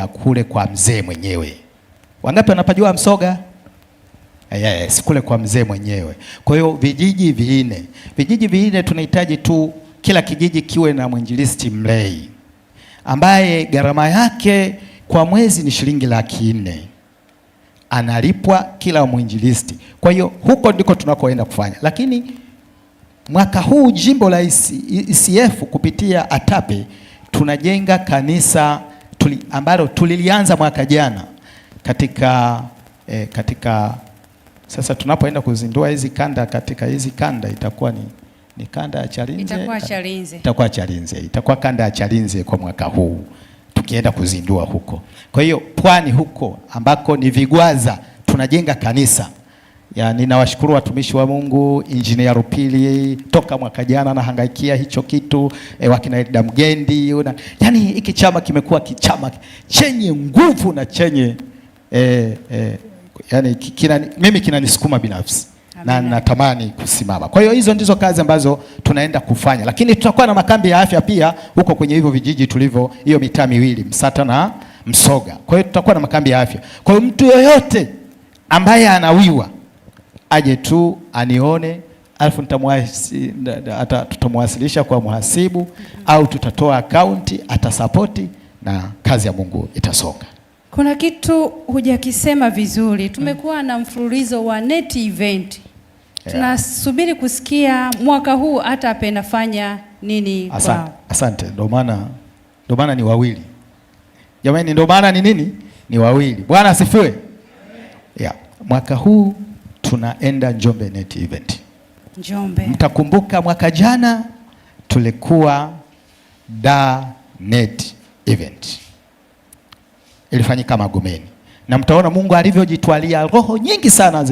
kule kwa mzee mwenyewe. Wangapi wanapajua Msoga? Yes, kule kwa mzee mwenyewe. Kwa hiyo vijiji vinne tunahitaji tu kila kijiji kiwe na mwinjilisti mlei ambaye gharama yake kwa mwezi ni shilingi 400,000. Analipwa kila mwinjilisti. Kwa hiyo huko ndiko tunakoenda kufanya. Lakini mwaka huu jimbo la ECF kupitia ATAPE tunajenga kanisa ambalo tulilianza mwaka jana katika sasa tunapoenda kuzindua hizi kanda, katika hizi kanda itakuwa ni kanda ya Chalinze. Itakuwa kanda ya Chalinze kwa mwaka huu tukienda kuzindua huko. Kwa hiyo Pwani huko ambako ni Vigwaza tunajenga kanisa. Ninawashukuru watumishi wa Mungu, Engineer Rupili toka mwaka jana na hangaikia hicho kitu, wakina Edda Mgendi. Hiki chama kimekuwa kichama chenye nguvu na chenye mimi kinanisukuma binafsi. Amina. Na natamani kusimama. Kwa hiyo hizo ndizo kazi ambazo tunaenda kufanya. Lakini tutakuwa na makambi ya afya pia huko kwenye hivyo vijiji tulivyo, hiyo mitaa miwili, Msata na Msoga. Kwa hiyo tutakuwa na makambi ya afya. Kwa hiyo mtu yoyote ambaye anawiwa aje tu anione, alafu tutamwasilisha kwa mhasibu au tutatoa akaunti, atasapoti na kazi ya Mungu itasonga. Kuna kitu hujakisema vizuri. Tumekuwa na mfululizo wa net event. Tunasubiri kusikia mwaka huu ATAPE inafanya nini kwao. Asante. Ndio maana ni wawili. Jamani, ndio maana ni nini? Ni wawili. Bwana asifiwe. Mwaka huu tunaenda Njombe net event. Njombe. Mtakumbuka mwaka jana tulikuwa Dar net event. Ilifanyika Magomeni. Na mtaona Mungu alivyojitwalia roho nyingi sana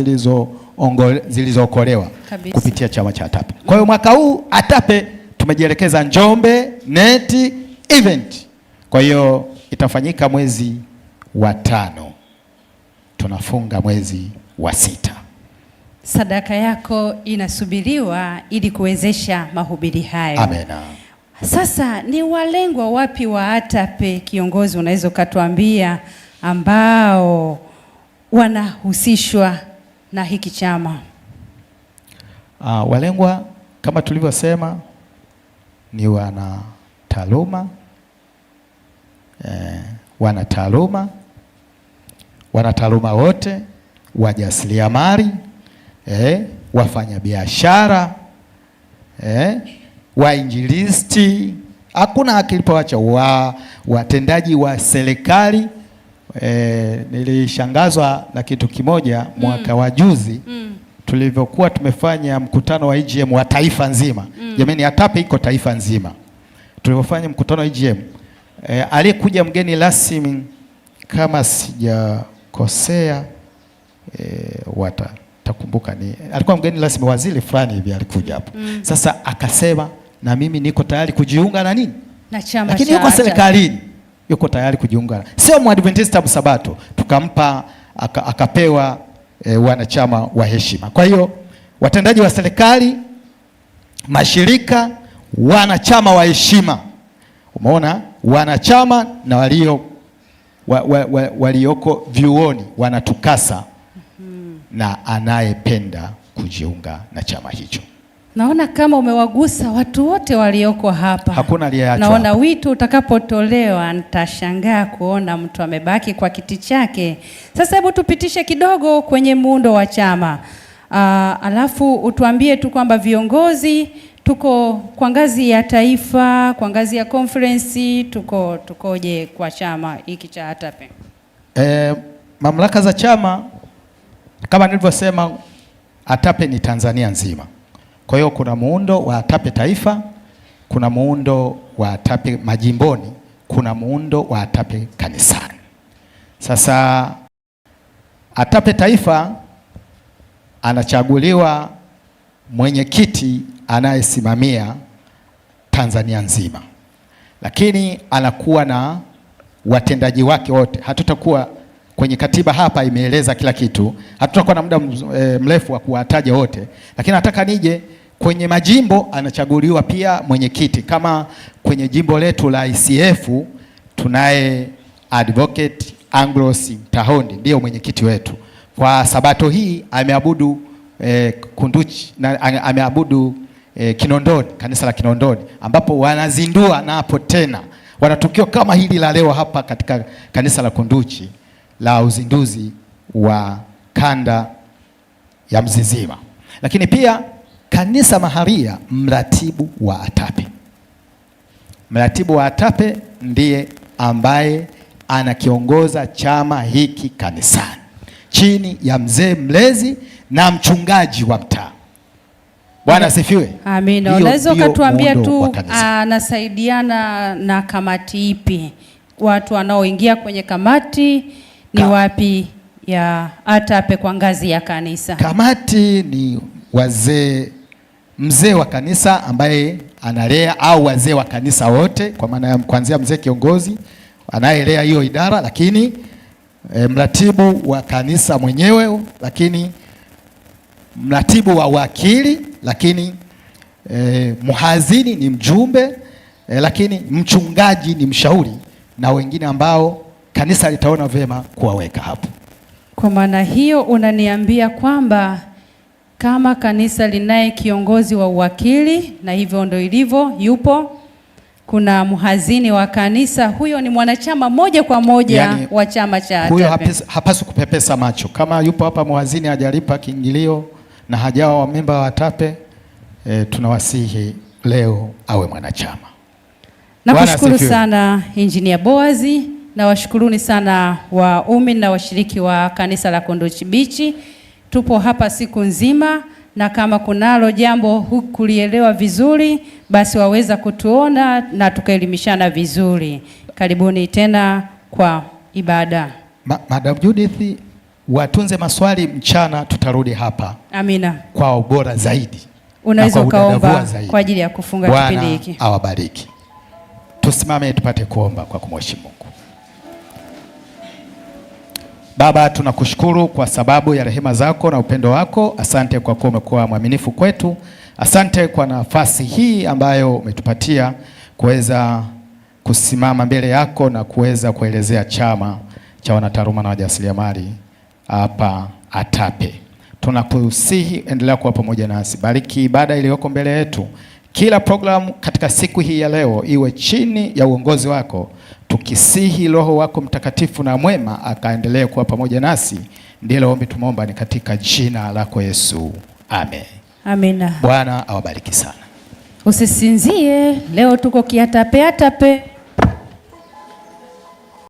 zilizookolewa kupitia chama cha ATAPE. Kwa hiyo mwaka huu ATAPE tumejielekeza Njombe net event. Kwa hiyo itafanyika mwezi wa 5. Tunafunga mwezi wa 6. Sadaka yako inasubiriwa ili kuwezesha mahubiri hayo. Amen. Sasa ni walengwa wapi wa ATAPE, kiongozi, unaweza ukatuambia, ambao wanahusishwa na hiki chama? Walengwa kama tulivyosema ni wanataaluma wote, wajasiriamali, wafanyabiashara, wainjilisti, hakuna akilipoacha, watendaji wa serikali. Nilishangazwa na kitu kimoja mwaka wa juzi tulivyokuwa tumefanya mkutano wa EGM wa taifa nzima. Jamani, ATAPE iko taifa nzima. Tulivyofanya mkutano wa EGM, aliyekuja mgeni rasmi kama sijakosea, takumbuka alikuwa mgeni rasmi, waziri fulani hivi alikuja hapo. Sasa akasema na mimi niko tayari kujiunga na nini? Na chama. Lakini yuko serikalini, yuko tayari kujiunga. Sio Mwadventista Sabato, tukampa akapewa wanachama wa heshima. Kwa hiyo watendaji wa serikali, mashirika, wanachama wa heshima. Umeona? Wanachama na walioko vyuoni wanatukasa na anayependa kujiunga na chama hicho. Naona kama umewagusa watu wote walioko hapa. Hakuna aliyeachwa. Naona wito utakapotolewa nitashangaa kuona mtu amebaki kwa kiti chake. Sasa hebu tupitishe kidogo kwenye muundo wa chama. Alafu utuambie tu kwamba viongozi tuko kwa ngazi ya taifa, kwa ngazi ya conference, tukoje kwa chama hiki cha ATAPE? Mamlaka za chama kama nilivyosema, ATAPE ni Tanzania nzima. Kwa hiyo kuna muundo wa ATAPE taifa, kuna muundo wa ATAPE majimboni, kuna muundo wa ATAPE kanisani. Sasa ATAPE taifa anachaguliwa mwenyekiti anayesimamia Tanzania nzima, lakini anakuwa na watendaji wake wote. Hatutakuwa kwenye katiba hapa imeeleza kila kitu, hatutakuwa na muda mrefu wa kuwataja wote, lakini nataka nije kwenye majimbo. Anachaguliwa pia mwenyekiti, kama kwenye jimbo letu la ECF tunaye Advocate Anglos Mtahondi ndio mwenyekiti wetu. Kwa sabato hii ameabudu Kunduchi na ameabudu Kinondoni, kanisa la Kinondoni, ambapo wanazindua napo tena wana tukio kama hili la leo hapa katika kanisa la Kunduchi la uzinduzi wa kanda ya Mzizima. Lakini pia kanisa maharia, mratibu wa ATAPE. Mratibu wa ATAPE ndiye ambaye anakiongoza chama hiki kanisani chini ya mzee mlezi na mchungaji wa mtaa. Bwana asifiwe. Amina. Unaweza ukatuambia tu anasaidiana na kamati ipi? Watu wanaoingia kwenye kamati ni wapi ya ATAPE kwa ngazi ya kanisa? Kamati ni mzee wa kanisa ambaye analea, au wazee wa kanisa wote, kwa maana ya kuanzia mzee kiongozi anayelea hiyo idara, lakini mratibu wa kanisa mwenyewe, lakini mratibu wa wakili, lakini mhazini ni mjumbe, lakini mchungaji ni mshauri, na wengine ambao kanisa litaona vyema kuwaweka hapo. Kwa maana hiyo unaniambia kwamba kama kanisa linaye kiongozi wa uwakili, na hivyo ndio ilivyo, yupo kuna mhazini wa kanisa, huyo ni mwanachama moja kwa moja, yani, wa chama cha ATAPE. Huyo hapaswi kupepesa macho. Kama yupo hapa mhazini hajalipa kiingilio na hajawa memba wa ATAPE, tunawasihi leo awe mwanachama. Nakushukuru sana Engineer Boazi, na washukuruni sana waumini na washiriki wa kanisa la Kunduchi Beach. Tupo hapa siku nzima, na kama kunalo jambo hukulielewa vizuri, basi waweza kutuona na tukaelimishana vizuri. Karibuni tena kwa ibada. Madam Judith, watunze maswali mchana, tutarudi hapa. Amina. Kwa ubora zaidi. Unaweza ukaomba kwa ajili ya kufunga kipindi hiki. Bwana awabariki. Tusimame tupate kuomba kwa kumheshimu Mungu. Baba, tunakushukuru kwa sababu ya rehema zako na upendo wako. Asante kwa kuwa umekuwa mwaminifu kwetu. Asante kwa nafasi hii ambayo umetupatia kuweza kusimama mbele yako na kuweza kuelezea chama cha wanataaluma na wajasiriamali hapa ATAPE. Tunakusihi endelea kuwa pamoja nasi. Bariki ibada iliyoko mbele yetu. Kila programu katika siku hii ya leo iwe chini ya uongozi wako, tukisihi Roho wako mtakatifu na mwema akaendelee kuwa pamoja nasi. Ndilo ombi tumeomba ni katika jina lako Yesu. Amen. Amina. Bwana awabariki sana. Usisinzie, leo tuko kiATAPE.